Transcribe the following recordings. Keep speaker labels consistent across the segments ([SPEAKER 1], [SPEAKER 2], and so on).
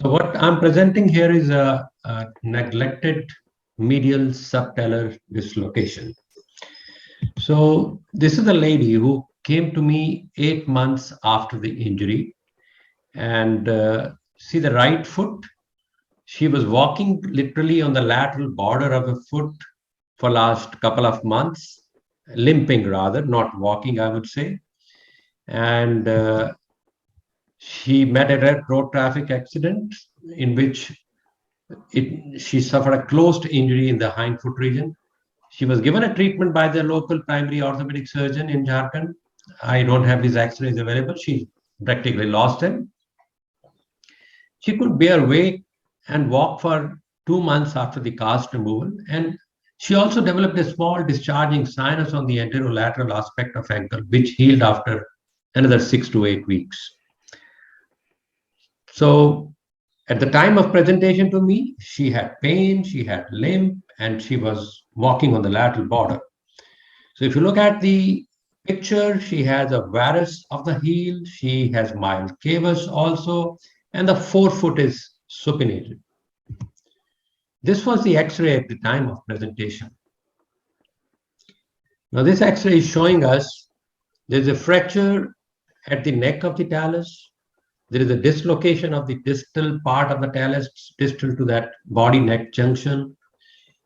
[SPEAKER 1] what I'm presenting here is a neglected medial subtalar dislocation. So this is a lady who came to me 8 months after the injury, and see the right foot. She was walking literally on the lateral border of the foot for last couple of months, limping rather, not walking, I would say. And she met a road traffic accident in which she suffered a closed injury in the hind foot region. She was given a treatment by the local primary orthopedic surgeon in Jharkhand. I don't have his x-rays available. She practically lost him. She could bear weight and walk for 2 months after the cast removal. And she also developed a small discharging sinus on the anterolateral aspect of ankle, which healed after another 6 to 8 weeks. So at the time of presentation to me, she had pain, she had limp, and she was walking on the lateral border. So if you look at the picture, she has a varus of the heel, she has mild cavus also, and the forefoot is supinated. This was the X-ray at the time of presentation. Now this X-ray is showing us there's a fracture at the neck of the talus. There is a dislocation of the distal part of the talus, distal to that body neck junction.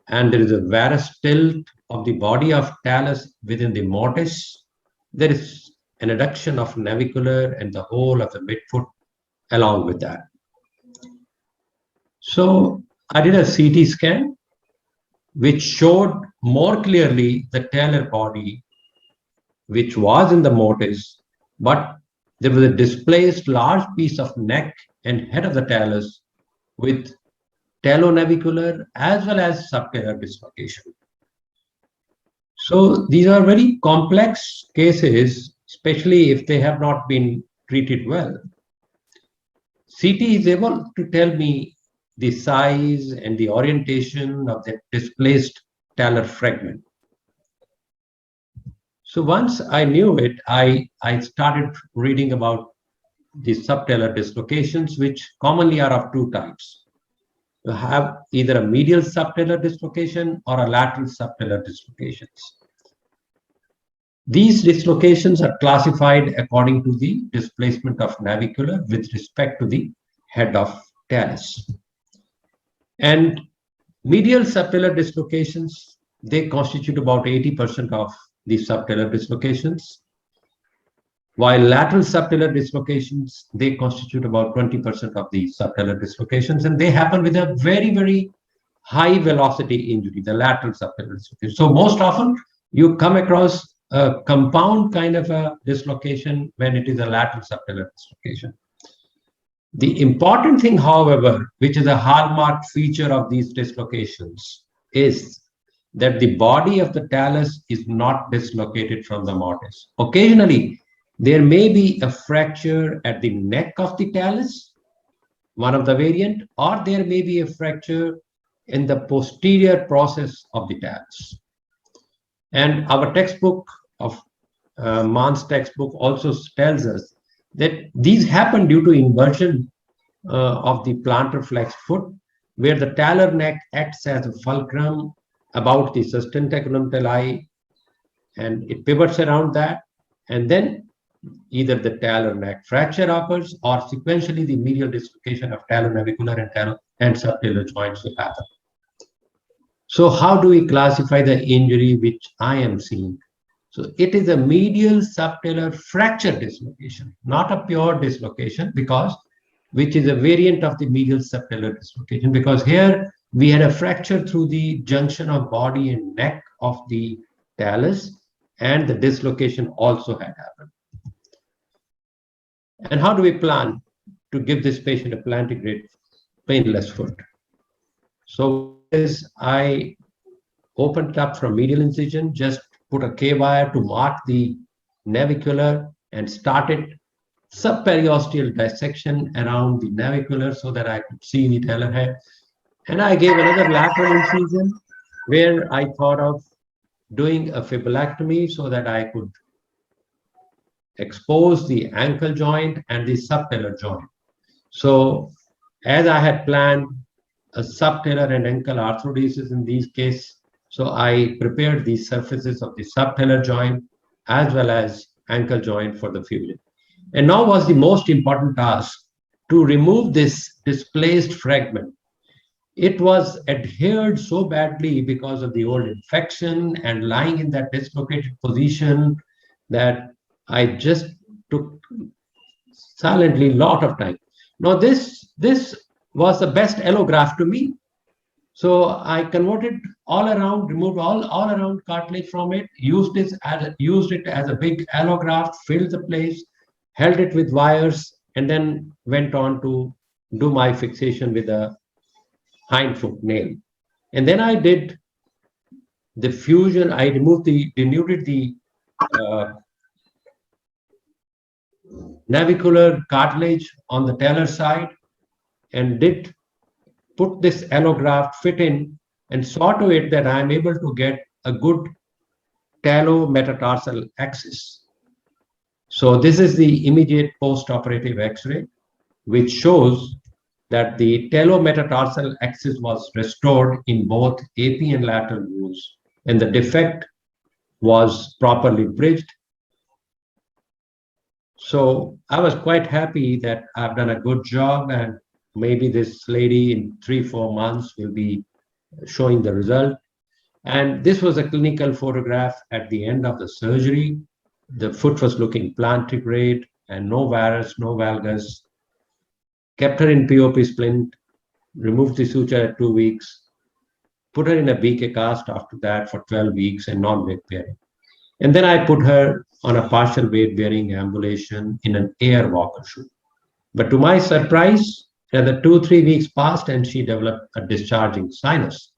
[SPEAKER 1] And there is a varus tilt of the body of talus within the mortise. There is an adduction of navicular and the whole of the midfoot along with that. So I did a CT scan, which showed more clearly the talar body, which was in the mortise, but there was a displaced large piece of neck and head of the talus with talonavicular as well as subtalar dislocation. So these are very complex cases, especially if they have not been treated well. CT is able to tell me the size and the orientation of the displaced talar fragment. So once I knew it, I started reading about the subtalar dislocations, which commonly are of two types. You have either a medial subtalar dislocation or a lateral subtalar dislocations. These dislocations are classified according to the displacement of navicular with respect to the head of talus. And medial subtalar dislocations, they constitute about 80% of the subtalar dislocations, while lateral subtalar dislocations, they constitute about 20% of the subtalar dislocations, and they happen with a very, very high velocity injury, the lateral subtalar dislocation. So most often you come across a compound kind of a dislocation when it is a lateral subtalar dislocation. The important thing, however, which is a hallmark feature of these dislocations, is that the body of the talus is not dislocated from the mortise. Occasionally, there may be a fracture at the neck of the talus, one of the variant, or there may be a fracture in the posterior process of the talus. And our textbook of Mann's textbook also tells us that these happen due to inversion of the plantar flex foot, where the talar neck acts as a fulcrum about the sustentaculum tali, and it pivots around that, and then either the talar neck fracture occurs or sequentially the medial dislocation of talonavicular and subtalar joints will happen. So how do we classify the injury which I am seeing? So it is a medial subtalar fracture dislocation, not a pure dislocation, because which is a variant of the medial subtalar dislocation, because here we had a fracture through the junction of body and neck of the talus, and the dislocation also had happened. And how do we plan to give this patient a plantigrade painless foot? So as I opened up from medial incision, just put a K-wire to mark the navicular and started subperiosteal dissection around the navicular so that I could see the talar head. And I gave another lateral incision where I thought of doing a fibulectomy so that I could expose the ankle joint and the subtalar joint. So as I had planned, a subtalar and ankle arthrodesis in these cases. So I prepared the surfaces of the subtalar joint as well as ankle joint for the fusion. And now was the most important task to remove this displaced fragment. It was adhered so badly because of the old infection and lying in that dislocated position that I just took silently lot of time. Now this was the best allograft to me. So I converted all around, removed all around cartilage from it, used it as a big allograft, filled the place, held it with wires, and then went on to do my fixation with a hind foot nail. And then I did the fusion. I denuded the uh, navicular cartilage on the talar side and did put this allograft fit in and saw to it that I am able to get a good talo-metatarsal axis. So this is the immediate post-operative X-ray, which shows that the talo-metatarsal axis was restored in both AP and lateral views, and the defect was properly bridged. So I was quite happy that I've done a good job, and maybe this lady in 3-4 months will be showing the result. And this was a clinical photograph at the end of the surgery. The foot was looking plantigrade and no varus, no valgus. Kept her in POP splint, removed the suture at 2 weeks, put her in a BK cast after that for 12 weeks and non-weight bearing. And then I put her on a partial weight bearing ambulation in an air walker shoe. But to my surprise, another 2-3 weeks passed and she developed a discharging sinus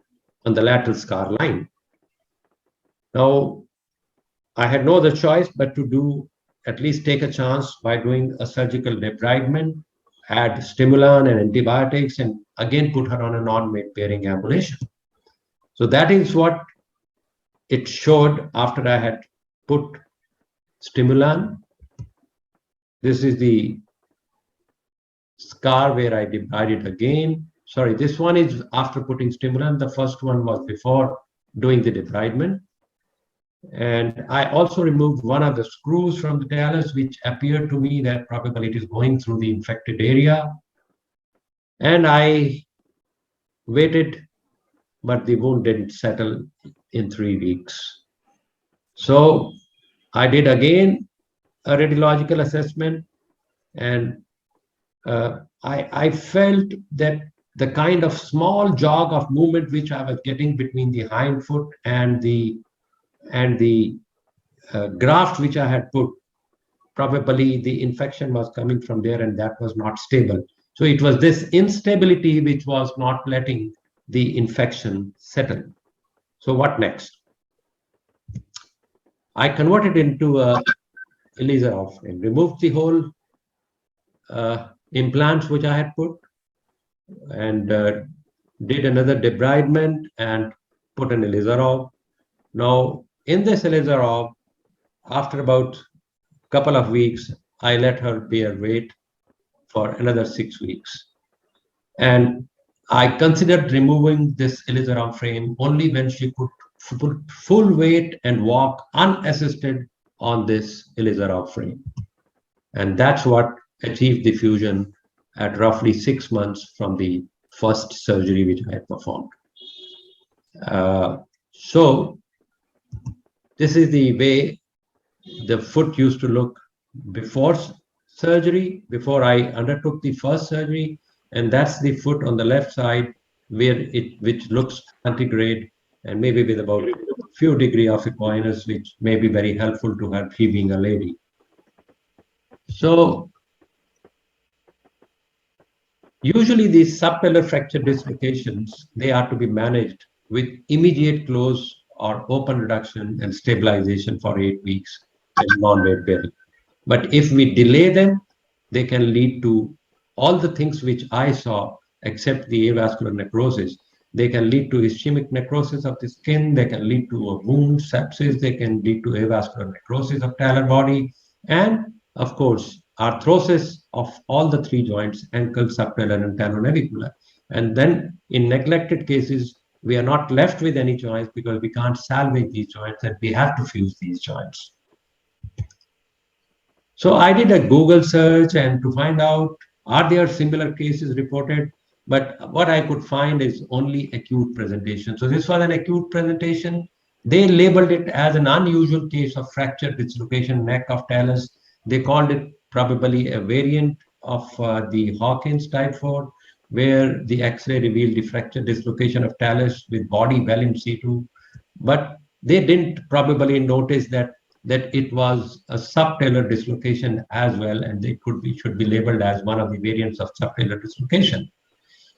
[SPEAKER 1] on the lateral scar line. Now, I had no other choice but to at least take a chance by doing a surgical debridement, add stimulant and antibiotics, and again put her on a non-weight bearing ambulation. So that is what it showed after I had put stimulant. This is the scar where I debrided again. Sorry, this one is after putting stimulant. The first one was before doing the debridement. And I also removed one of the screws from the talus, which appeared to me that probably it is going through the infected area. And I waited, but the wound didn't settle in 3 weeks. So I did again a radiological assessment, and I felt that the kind of small jog of movement which I was getting between the hind foot and the graft which I had put, probably the infection was coming from there and that was not stable. So it was this instability which was not letting the infection settle. So what next? I converted into a Elizarov and removed the whole implants which I had put, and did another debridement and put an Elizarov. Now, in this Elizarov, after about a couple of weeks, I let her bear weight for another 6 weeks. And I considered removing this Elizarov frame only when she could put full weight and walk unassisted on this Elizarov frame. And that's what achieved the fusion at roughly 6 months from the first surgery which I had performed. So this is the way the foot used to look before surgery, before I undertook the first surgery, and that's the foot on the left side which looks antigrade and maybe with about a few degree of equinus, which may be very helpful to her, she being a lady. So usually these subtalar fracture dislocations, they are to be managed with immediate close or open reduction and stabilization for 8 weeks and non-weight bearing. But if we delay them, they can lead to all the things which I saw, except the avascular necrosis. They can lead to ischemic necrosis of the skin, they can lead to a wound, sepsis, they can lead to avascular necrosis of talar body, and of course, arthrosis of all the three joints, ankle, subtalar, and talonavicular. And then in neglected cases, we are not left with any joints because we can't salvage these joints and we have to fuse these joints. So I did a Google search and to find out, are there similar cases reported? But what I could find is only acute presentation. So this was an acute presentation. They labeled it as an unusual case of fracture dislocation neck of talus. They called it probably a variant of the Hawkins type 4, where the X-ray revealed the fracture dislocation of talus with body well in situ. But they didn't probably notice that it was a subtalar dislocation as well, and they should be labeled as one of the variants of subtalar dislocation.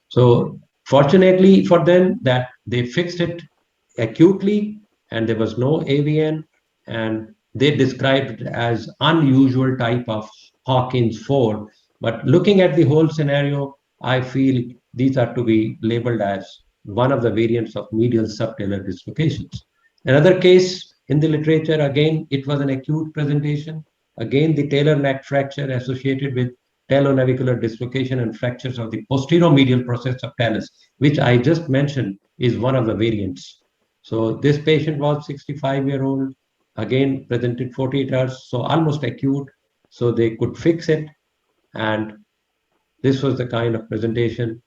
[SPEAKER 1] So fortunately for them that they fixed it acutely and there was no AVN, and they described it as unusual type of Hawkins 4. But looking at the whole scenario, I feel these are to be labeled as one of the variants of medial subtalar dislocations. Another case in the literature, again, it was an acute presentation. Again, the talar neck fracture associated with talonavicular dislocation and fractures of the posterior-medial process of talus, which I just mentioned is one of the variants. So this patient was 65-year-old, again presented 48 hours, so almost acute, so they could fix it. And this was the kind of presentation.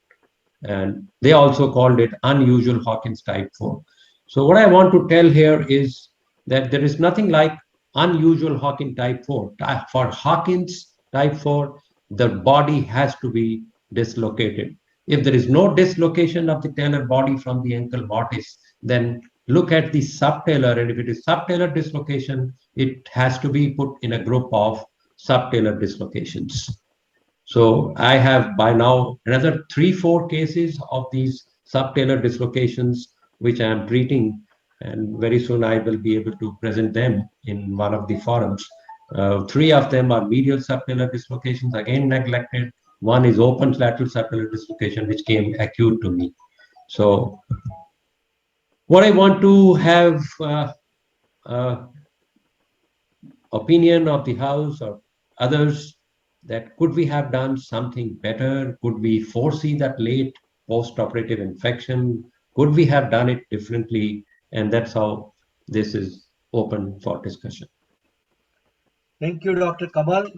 [SPEAKER 1] And they also called it unusual Hawkins type 4. So what I want to tell here is that there is nothing like unusual Hawkins type 4. For Hawkins type 4, the body has to be dislocated. If there is no dislocation of the talar body from the ankle mortise, then look at the subtalar, and if it is subtalar dislocation, it has to be put in a group of subtalar dislocations. So I have by now another 3-4 cases of these subtalar dislocations, which I am treating, and very soon I will be able to present them in one of the forums. 3 of them are medial subtalar dislocations, again neglected. One is open lateral subtalar dislocation, which came acute to me. So what I want to have opinion of the house or others, that could we have done something better? Could we foresee that late post-operative infection? Could we have done it differently? And that's how this is open for discussion.
[SPEAKER 2] Thank you, Dr. Kamal.